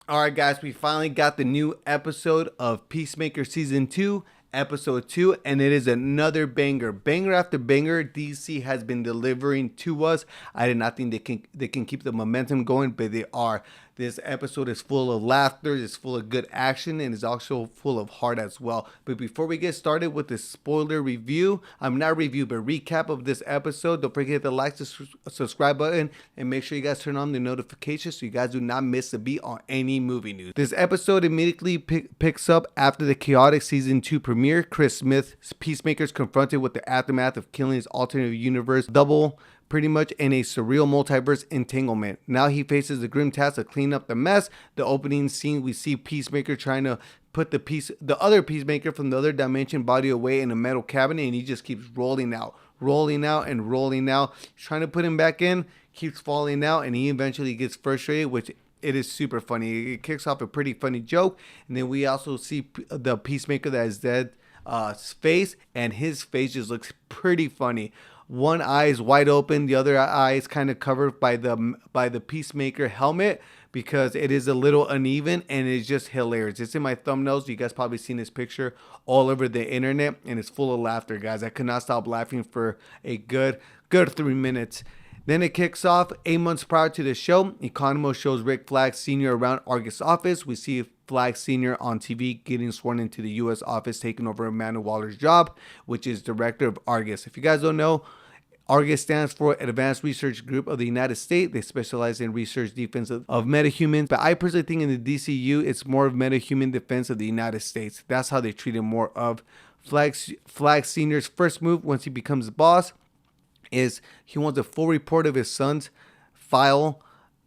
Alright guys, we finally got the new episode of Peacemaker Season 2, Episode 2, and it is another banger. Banger after banger, DC has been delivering to us. I did not think they can keep the momentum going, but they are. This episode is full of laughter, it's full of good action, and it's also full of heart as well. But before we get started with the spoiler review, I'm not review, but recap of this episode, don't forget to like the subscribe button and make sure you guys turn on the notifications so you guys do not miss a beat on any movie news. This episode immediately picks up after the chaotic season 2 premiere. Chris Smith's Peacemaker is confronted with the aftermath of killing his alternate universe double, pretty much in a surreal multiverse entanglement. Now he faces the grim task of cleaning up the mess. The opening scene, we see Peacemaker trying to put the other Peacemaker from the other dimension body away in a metal cabinet, and he just keeps rolling out, and rolling out. He's trying to put him back in, keeps falling out, and he eventually gets frustrated, which it is super funny. It kicks off a pretty funny joke, and then we also see the Peacemaker that is dead face, and his face just looks pretty funny. One eye is wide open, the other eye is kind of covered by the Peacemaker helmet because it is a little uneven, and it's just hilarious. It's in my thumbnails. You guys probably seen this picture all over the internet, and it's full of laughter, guys. I could not stop laughing for a good 3 minutes. Then it kicks off 8 months prior to the show. Economos shows Rick Flag Sr. around Argus' office. We see Flag Sr. on TV getting sworn into the U.S. office, taking over Amanda Waller's job, which is director of Argus. If you guys don't know, Argus stands for Advanced Research Group of the United States. They specialize in research defense of metahumans. But I personally think in the DCU, it's more of metahuman defense of the United States. That's how they treat him more of. Flag Sr.'s first move once he becomes the boss is he wants a full report of his son's file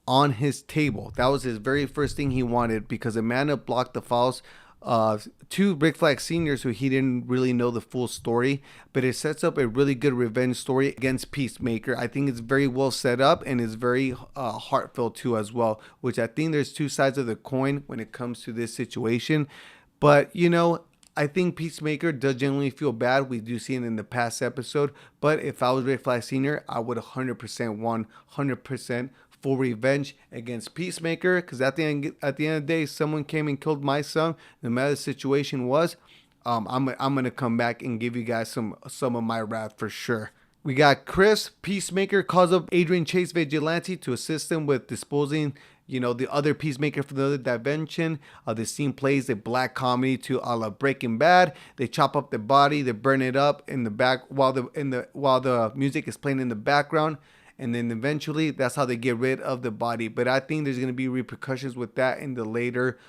on his table. That was his very first thing he wanted because Amanda blocked the files to Rick Flag Sr., so he didn't really know the full story, but it sets up a really good revenge story against Peacemaker. I think it's very well set up and it's very heartfelt too as well, which I think there's two sides of the coin when it comes to this situation. But I think Peacemaker does genuinely feel bad. We do see it in the past episode. But if I was Rick Flag Sr., I would 100% want 100% full revenge against Peacemaker. Because at the end of the day, someone came and killed my son. No matter the situation was, I'm gonna come back and give you guys some of my wrath for sure. We got Chris. Peacemaker calls up Adrian Chase Vigilante to assist him with disposing the other Peacemaker from the other dimension. The scene plays a black comedy to a la Breaking Bad. They chop up the body, they burn it up in the back while the music is playing in the background. And then eventually that's how they get rid of the body. But I think there's going to be repercussions with that in the later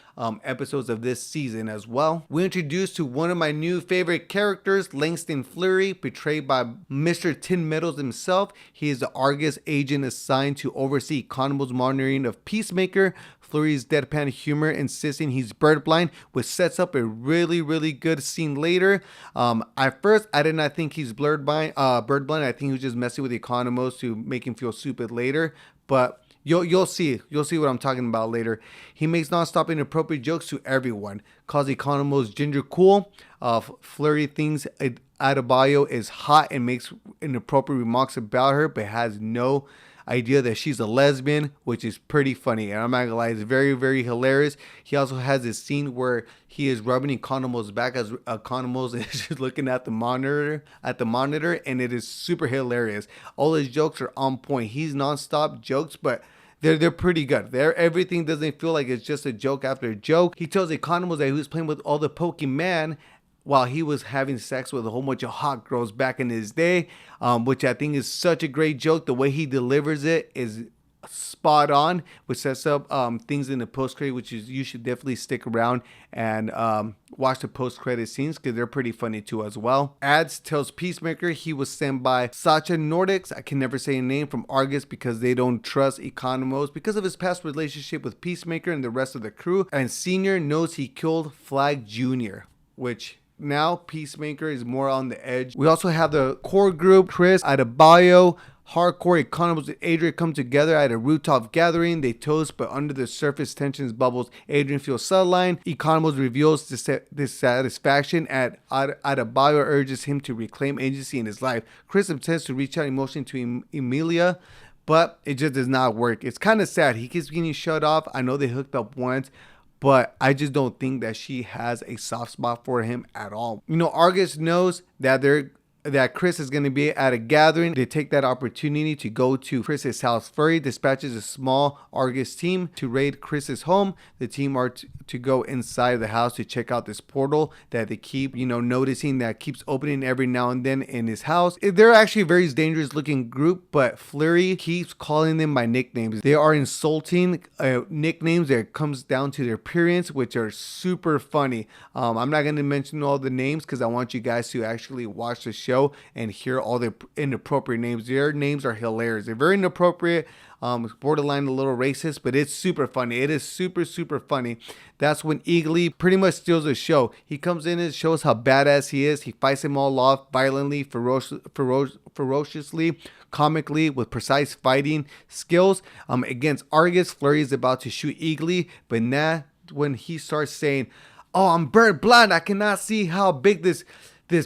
episodes of this season as well. We're introduced to one of my new favorite characters, Langston Fleury, portrayed by Mr. Tin Metals himself. He is the Argus agent assigned to oversee Economos' monitoring of Peacemaker. Fleury's deadpan humor insisting he's bird blind, which sets up a really, really good scene later. At first, I did not think he's bird blind. I think he was just messing with the Economos to make him feel stupid later. But you'll see what I'm talking about later. He makes non-stop inappropriate jokes to everyone. Calls Economos ginger cool. Fleury thinks Adebayo is hot and makes inappropriate remarks about her, but has no idea that she's a lesbian, which is pretty funny, and I'm not gonna lie, it's very, very hilarious. He also has this scene where he is rubbing Economos' back as Economos is just looking at the monitor, and it is super hilarious. All his jokes are on point. He's non-stop jokes, but they're pretty good. Everything doesn't feel like it's just a joke after a joke. He tells Economos that he was playing with all the Pokemon while he was having sex with a whole bunch of hot girls back in his day, which I think is such a great joke. The way he delivers it is spot on, which sets up things in the post-credit, which is you should definitely stick around and watch the post-credit scenes because they're pretty funny too as well. Ads tells Peacemaker he was sent by Sacha Nordics, I can never say a name, from Argus because they don't trust Economos because of his past relationship with Peacemaker and the rest of the crew, and Senior knows he killed Flag Jr., which now Peacemaker is more on the edge. We also have the core group, Chris, Adebayo, Hardcore, Economos, and Adrian come together at a rooftop gathering. They toast, but under the surface tensions bubbles. Adrian feels sidelined. Economos reveals dissatisfaction at Adebayo urges him to reclaim agency in his life. Chris attempts to reach out emotionally to Emilia, but it just does not work. It's kind of sad. He keeps getting shut off. I know they hooked up once, but I just don't think that she has a soft spot for him at all. You know, Argus knows that Chris is going to be at a gathering. They take that opportunity to go to Chris's house. Flurry dispatches a small Argus team to raid Chris's home. The team are to go inside the house to check out this portal that they keep, noticing that keeps opening every now and then in his house. They're actually a very dangerous looking group, but Flurry keeps calling them by nicknames. They are insulting nicknames that comes down to their appearance, which are super funny. I'm not going to mention all the names because I want you guys to actually watch the show and hear all the inappropriate names. Their names are hilarious. They're very inappropriate, borderline a little racist, but it's super funny. It is super, super funny. That's when Eagly pretty much steals the show. He comes in and shows how badass he is. He fights them all off violently, ferociously, comically, with precise fighting skills. Against Argus, Flurry is about to shoot Eagly, but now when he starts saying, "Oh, I'm bird blind. I cannot see how big this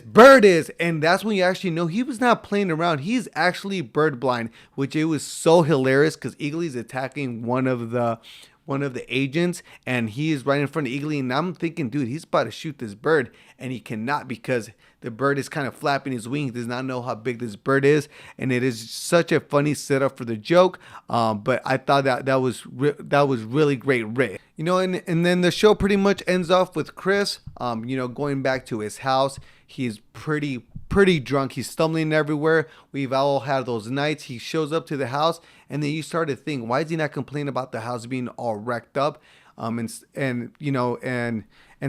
bird is," and that's when you actually know he was not playing around. He's actually bird blind, which it was so hilarious because Eagly's attacking one of the agents, and he is right in front of Eagly, and I'm thinking, dude, he's about to shoot this bird, and he cannot because the bird is kind of flapping his wings. He does not know how big this bird is, and it is such a funny setup for the joke. But I thought that was really great writ. And then the show pretty much ends off with Chris, going back to his house. He's pretty drunk. He's stumbling everywhere. We've all had those nights. He shows up to the house, and then you start to think, why is he not complaining about the house being all wrecked up, and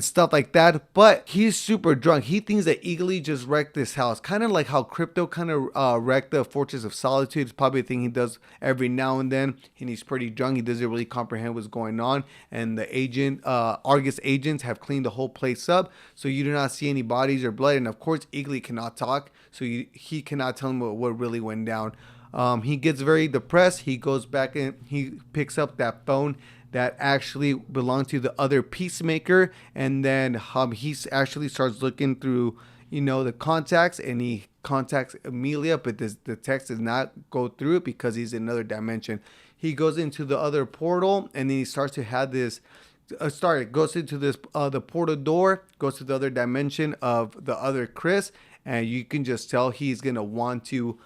stuff like that? But he's super drunk. He thinks that Eagly just wrecked this house, kind of like how Crypto kind of wrecked the Fortress of Solitude. It's probably a thing he does every now and then, and he's pretty drunk. He doesn't really comprehend what's going on, and the Argus agents have cleaned the whole place up, so you do not see any bodies or blood. And of course, Eagly cannot talk, so he cannot tell him what really went down. He gets very depressed. He goes back and he picks up that phone that actually belonged to the other Peacemaker, and then he actually starts looking through the contacts, and he contacts Amelia, but the text does not go through it because he's in another dimension. He goes into the other portal, and then he starts to have this goes into this the portal door, goes to the other dimension of the other Chris, and you can just tell he's gonna want to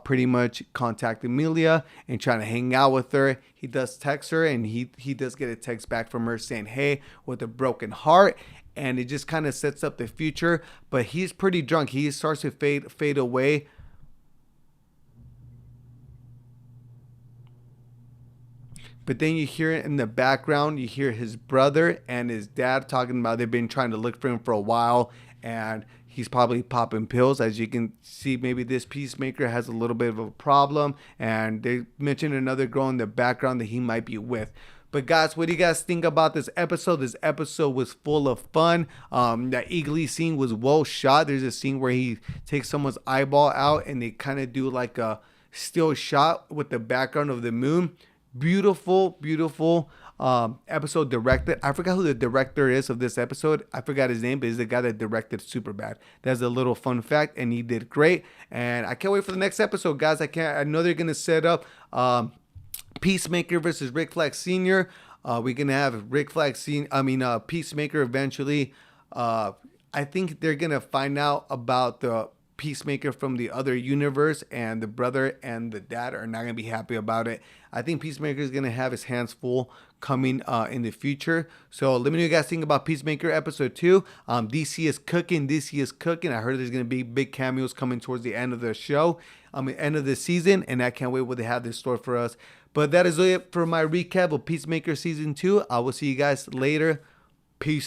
pretty much contact Amelia and trying to hang out with her. He does text her, and he does get a text back from her saying, "Hey," with a broken heart, and it just kind of sets up the future. But he's pretty drunk. He starts to fade away. But then you hear it in the background. You hear his brother and his dad talking about they've been trying to look for him for a while, and he's probably popping pills. As you can see, maybe this Peacemaker has a little bit of a problem, and they mentioned another girl in the background that he might be with. But guys, what do you guys think about this episode? This episode was full of fun. That Eagly scene was well shot. There's a scene where he takes someone's eyeball out, and they kind of do like a still shot with the background of the moon. Beautiful episode directed. I forgot who the director is of this episode. I forgot his name, but he's the guy that directed Superbad. That's a little fun fact, and he did great. And I can't wait for the next episode, guys. I know they're gonna set up Peacemaker versus Rick Flag Sr. We're gonna have Peacemaker eventually. I think they're gonna find out about the Peacemaker from the other universe, and the brother and the dad are not going to be happy about it. I think Peacemaker is going to have his hands full coming in the future. So let me know what you guys think about Peacemaker episode 2. DC is cooking. I heard there's going to be big cameos coming towards the end of the show, end of the season, and I can't wait what they have in store for us. But that is it for my recap of Peacemaker season 2. I will see you guys later. Peace.